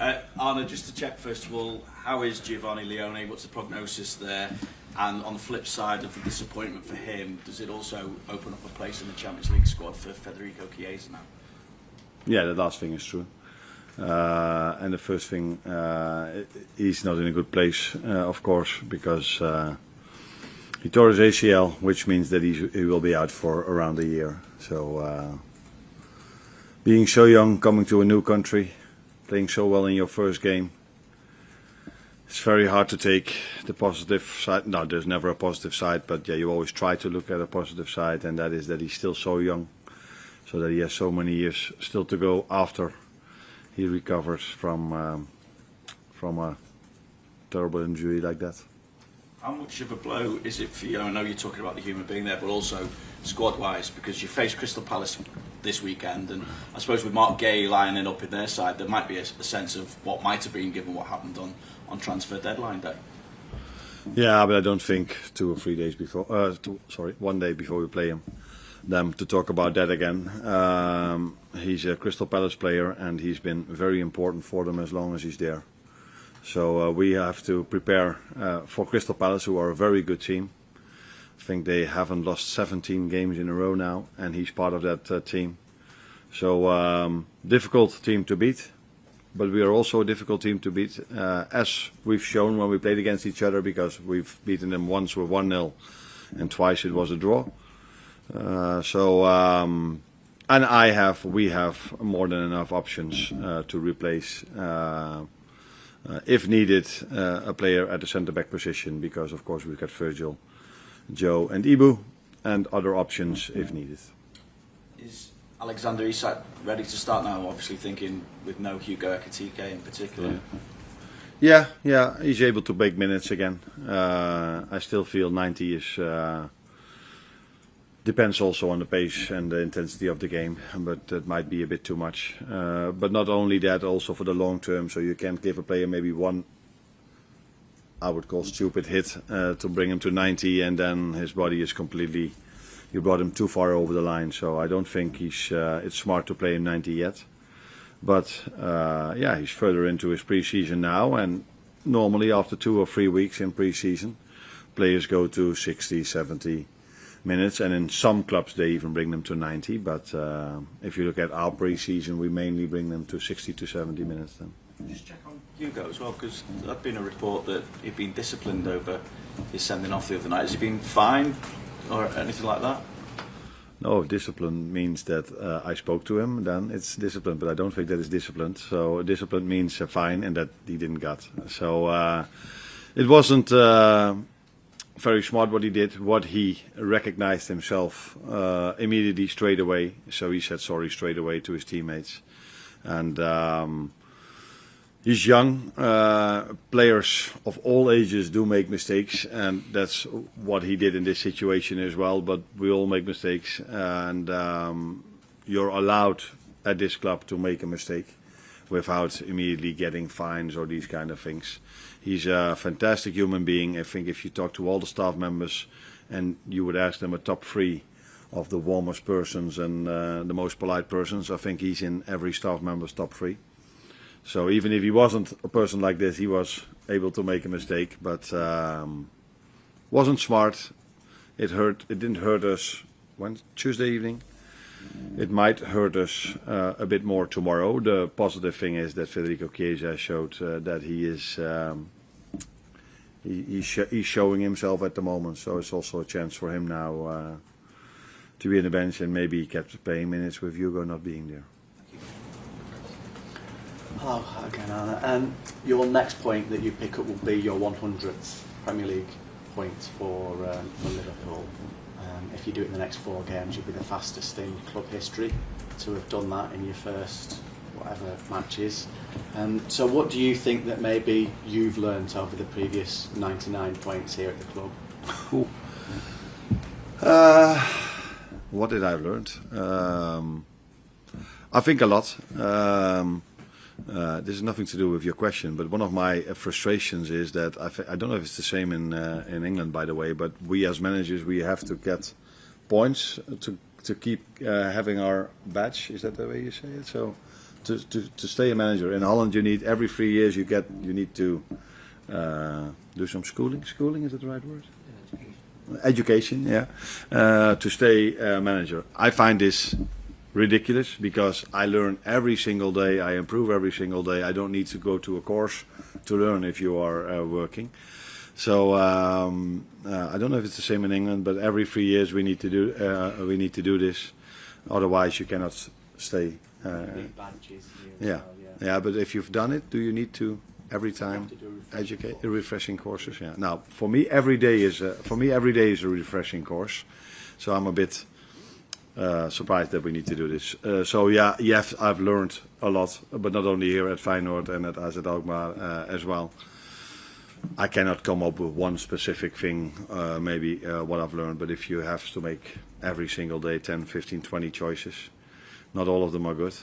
Arne, just to check first of all, how is Giovanni Leone? What's the prognosis there? And on the flip side of the disappointment for him, does it also open up a place in the Champions League squad for Federico Chiesa now? Yeah, the last thing is true. And the first thing, he's not in a good place, of course, because he tore his ACL, which means that he will be out for around a year. So, being so young, coming to a new country, playing so well in your first game, it's very hard to take the positive side. No, there's never a positive side, but yeah, you always try to look at a positive side, and that is that he's still so young, so that he has so many years still to go after he recovers from a terrible injury like that. How much of a blow is it for you? I know you're talking about the human being there, but also squad-wise, because you face Crystal Palace this weekend, and I suppose with Mark Gay lining up in their side, there might be a sense of what might have been given what happened on transfer deadline day. Yeah, but I don't think 2 or 3 days before, 1 day before we play them to talk about that again. He's a Crystal Palace player, and he's been very important for them as long as he's there. So we have to prepare for Crystal Palace, who are a very good team. I think they haven't lost 17 games in a row now, and he's part of that team. So difficult team to beat, but we are also a difficult team to beat, as we've shown when we played against each other, because we've beaten them once with 1-0 and twice it was a draw. And we have more than enough options to replace, if needed, a player at the centre-back position, because of course we've got Virgil, Joe and Ibu, and other options if needed. Is Alexander Isak ready to start now, obviously thinking with no Hugo Ekitike in particular? Yeah, he's able to make minutes again. I still feel 90 is... depends also on the pace and the intensity of the game, but that might be a bit too much. But not only that, also for the long term, so you can't give a player maybe one, I would call stupid hit, to bring him to 90, and then his body is completely, you brought him too far over the line. So I don't think it's smart to play him 90 yet. But yeah, he's further into his pre-season now, and normally after 2 or 3 weeks in pre-season, players go to 60, 70 minutes, and in some clubs they even bring them to 90, but if you look at our pre-season, we mainly bring them to 60 to 70 minutes then. Just check on Hugo as well, because there's been a report that he'd been disciplined over his sending off the other night. Has he been fined or anything like that? No, if discipline means that I spoke to him, then it's discipline, but I don't think that is disciplined. So discipline means a fine, and that he didn't get. So it wasn't very smart what he did. What he recognized himself immediately, straight away. So he said sorry straight away to his teammates. And he's young. Players of all ages do make mistakes, and that's what he did in this situation as well. But we all make mistakes, and you're allowed at this club to make a mistake without immediately getting fines or these kind of things. He's a fantastic human being. I think if you talk to all the staff members and you would ask them a top 3 of the warmest persons and the most polite persons, I think he's in every staff member's top 3. So even if he wasn't a person like this, he was able to make a mistake, but wasn't smart. It hurt. It didn't hurt us Tuesday evening. It might hurt us a bit more tomorrow. The positive thing is that Federico Chiesa showed that he is he's showing himself at the moment. So it's also a chance for him now to be on the bench and maybe kept playing minutes with Hugo not being there. Hello again, Arne. Your next point that you pick up will be your 100th Premier League point for Liverpool. If you do it in the next 4 games, you'll be the fastest in club history to have done that in your first whatever matches. So what do you think that maybe you've learnt over the previous 99 points here at the club? What did I learn? I think a lot. This has nothing to do with your question, but one of my frustrations is that I don't know if it's the same in England, by the way, but we as managers, we have to get points to keep having our badge. Is that the way you say it? So to stay a manager in Holland, you need every 3 years you need to do some schooling. Schooling, is that the right word? Education, yeah. To stay manager. I find this ridiculous because I learn every single day. I improve every single day. I don't need to go to a course to learn if you are working. So I don't know if it's the same in England, but every 3 years we need to do this. Otherwise, you cannot stay. Need badges here as Yeah, well, yeah. yeah. But if you've done it, do you need to every time to do educate refreshing refreshing courses? Yeah. Now, for me, every day is a refreshing course. So I'm a bit surprised that we need to do this. So yeah, yes, I've learned a lot, but not only here at Feyenoord and at AZ Alkmaar as well. I cannot come up with one specific thing, maybe what I've learned, but if you have to make every single day 10, 15, 20 choices, not all of them are good.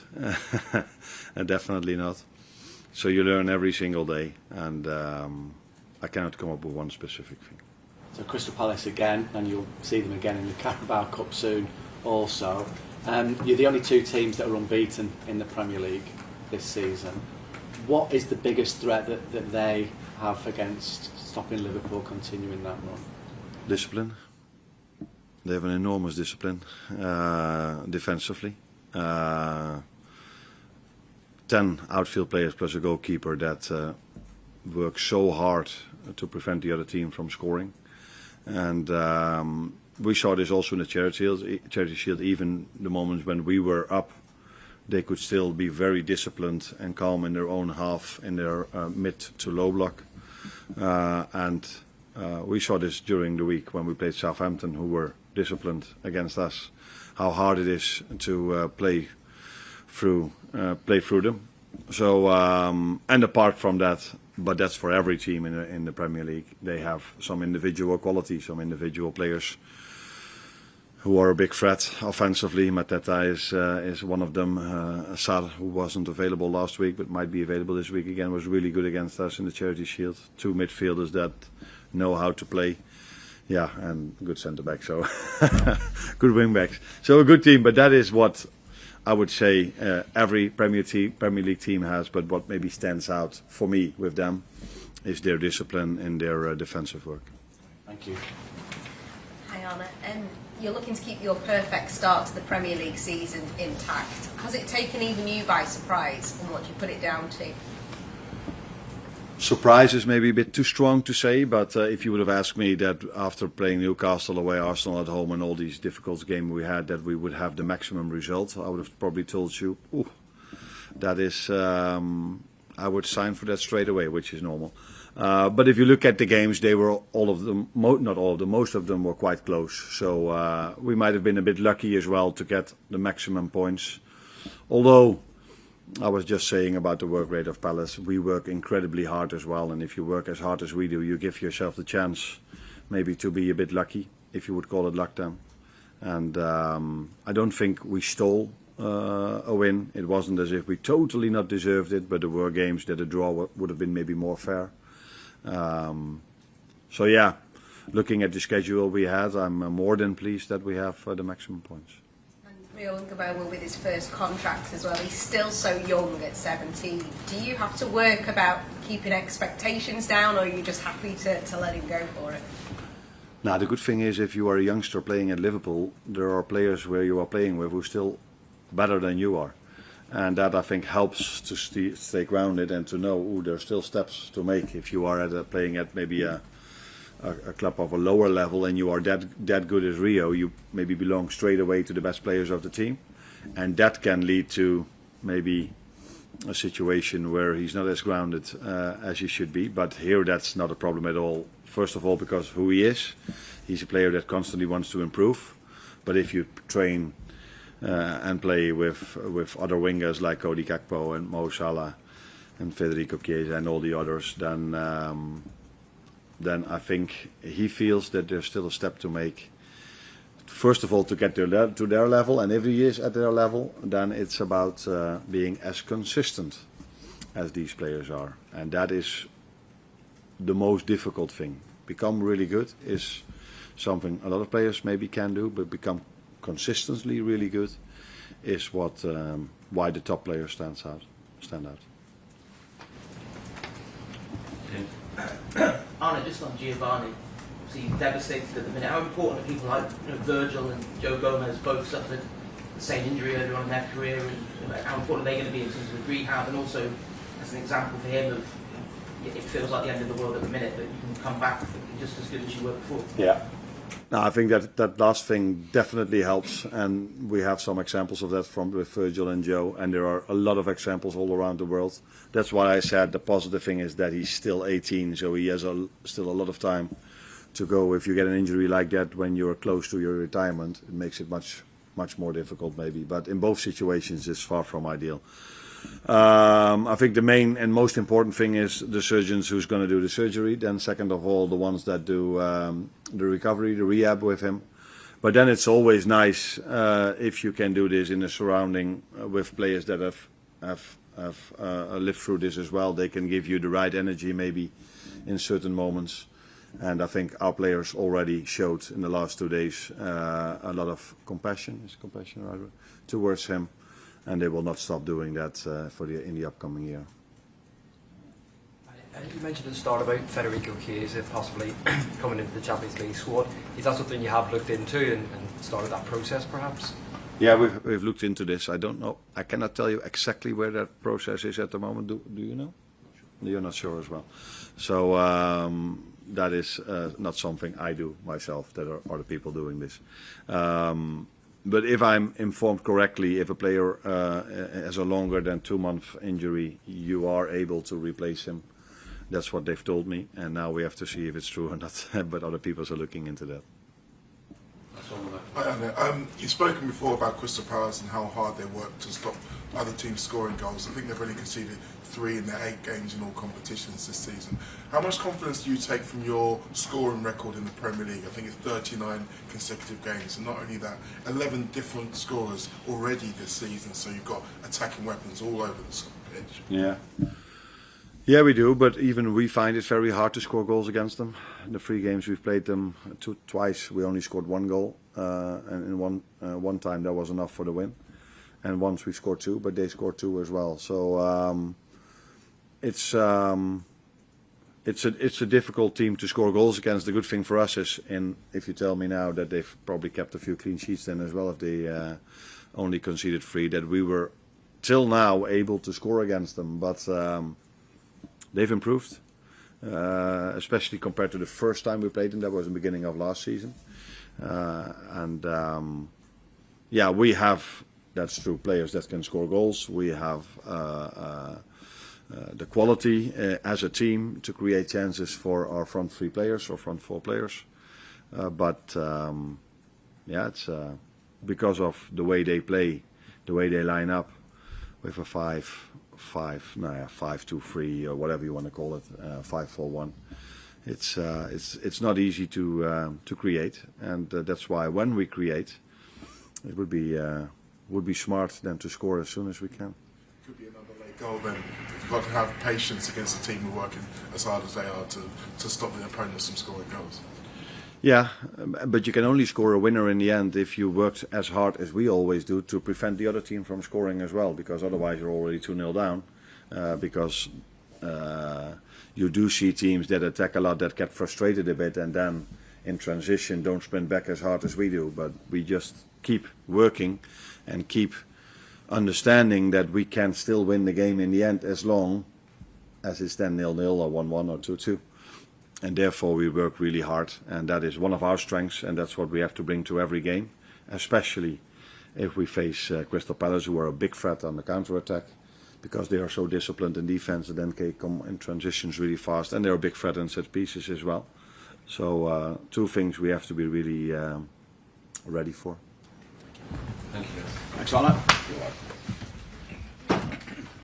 Definitely not. So you learn every single day, and I cannot come up with one specific thing. So Crystal Palace again, and you'll see them again in the Carabao Cup soon also. You're the only two teams that are unbeaten in the Premier League this season. What is the biggest threat that they have against stopping Liverpool continuing that run? Discipline. They have an enormous discipline defensively. 10 outfield players plus a goalkeeper that work so hard to prevent the other team from scoring. And we saw this also in the Charity Shield. Even the moments when we were up, they could still be very disciplined and calm in their own half, in their mid to low block. And we saw this during the week when we played Southampton, who were disciplined against us, how hard it is to play through them. So and apart from that, but that's for every team in the Premier League, they have some individual quality, some individual players who are a big threat offensively. Mateta is one of them. Sar, who wasn't available last week but might be available this week again, was really good against us in the Charity Shield. Two midfielders that know how to play. Yeah, and good centre back, so good wing backs. So a good team, but that is what I would say every Premier League team has. But what maybe stands out for me with them is their discipline in their defensive work. Thank you. Hi Arne, you're looking to keep your perfect start to the Premier League season intact. Has it taken even you by surprise, and what do you put it down to? Surprise is maybe a bit too strong to say, but if you would have asked me that after playing Newcastle away, Arsenal at home, and all these difficult games we had, that we would have the maximum result, I would have probably told you, that is, I would sign for that straight away, which is normal. But if you look at the games, they were all of them, not all of them, most of them were quite close. So we might have been a bit lucky as well to get the maximum points. Although I was just saying about the work rate of Palace, we work incredibly hard as well. And if you work as hard as we do, you give yourself the chance maybe to be a bit lucky, if you would call it luck then. And I don't think we stole a win. It wasn't as if we totally not deserved it, but there were games that a draw would have been maybe more fair. So yeah, looking at the schedule we had, I'm more than pleased that we have the maximum points. And Rio Ngabo with his first contract as well, he's still so young at 17. Do you have to work about keeping expectations down, or are you just happy to let him go for it? Now the good thing is, if you are a youngster playing at Liverpool, there are players where you are playing with who are still better than you are. And that, I think, helps to stay grounded and to know there's still steps to make. If you are playing at maybe a club of a lower level and you are that good as Rio, you maybe belong straight away to the best players of the team. And that can lead to maybe a situation where he's not as grounded as he should be. But here that's not a problem at all. First of all, because who he is. He's a player that constantly wants to improve. But if you train and play with other wingers like Cody Gakpo and Mo Salah and Federico Chiesa and all the others, then I think he feels that there's still a step to make. First of all, to get to their level, and if he is at their level, then it's about being as consistent as these players are. And that is the most difficult thing. Become really good is something a lot of players maybe can do, but become consistently really good is what why the top players stand out. Arne, just on Giovanni, obviously devastated at the minute. How important are people like Virgil and Joe Gomez both suffered the same injury earlier on in their career, and how important are they going to be in terms of rehab, and also as an example for him of it feels like the end of the world at the minute, but you can come back just as good as you were before. Yeah. No, I think that last thing definitely helps, and we have some examples of that with Virgil and Joe, and there are a lot of examples all around the world. That's why I said the positive thing is that he's still 18, so he has still a lot of time to go. If you get an injury like that when you're close to your retirement, it makes it much more difficult maybe. But in both situations, it's far from ideal. I think the main and most important thing is the surgeons who's going to do the surgery. Then second of all, the ones that do the recovery, the rehab with him. But then it's always nice if you can do this in a surrounding with players that have lived through this as well. They can give you the right energy maybe in certain moments. And I think our players already showed in the last 2 days a lot of compassion. Is compassion right? Towards him. And they will not stop doing that in the upcoming year. You mentioned at the start about Federico Chiesa possibly coming into the Champions League squad. Is that something you have looked into and started that process perhaps? Yeah, we've looked into this. I don't know. I cannot tell you exactly where that process is at the moment. Do you know? You're not sure as well. So that is not something I do myself. That are other people doing this. But if I'm informed correctly, if a player has a longer than 2-month injury, you are able to replace him. That's what they've told me, and now we have to see if it's true or not. But other people are looking into that. You've spoken before about Crystal Palace and how hard they work to stop other teams scoring goals. I think they've only conceded 3 in their 8 games in all competitions this season. How much confidence do you take from your scoring record in the Premier League? I think it's 39 consecutive games, and not only that, 11 different scorers already this season, so you've got attacking weapons all over the pitch. Yeah, we do, but even we find it very hard to score goals against them. In the 3 games we've played them twice, we only scored 1 goal, and in one time that was enough for the win. And once we scored 2, but they scored 2 as well. So it's a difficult team to score goals against. The good thing for us is, if you tell me now that they've probably kept a few clean sheets then as well, if they only conceded 3, that we were till now able to score against them. But they've improved, especially compared to the first time we played them. That was in the beginning of last season. Yeah, we have, that's true, players that can score goals. We have the quality as a team to create chances for our front 3 players or front 4 players. Yeah, it's because of the way they play, the way they line up with a 5-2-3 or whatever you want to call it, 5-4-1. It's not easy to create, and that's why when we create, it would be smart then to score as soon as we can. Could be another late goal then. You've got to have patience against a team who are working as hard as they are to stop the opponents from scoring goals. Yeah, but you can only score a winner in the end if you worked as hard as we always do to prevent the other team from scoring as well, because otherwise you're already 2-0 down. Because you do see teams that attack a lot that get frustrated a bit and then in transition don't sprint back as hard as we do. But we just keep working and keep understanding that we can still win the game in the end as long as it's then 0-0 or 1-1 or 2-2. And therefore we work really hard, and that is one of our strengths, and that's what we have to bring to every game, especially if we face Crystal Palace, who are a big threat on the counter-attack, because they are so disciplined in defense and then can come in transitions really fast, and they're a big threat in set pieces as well. So 2 things we have to be really ready for. Thank you. Thanks, Arne.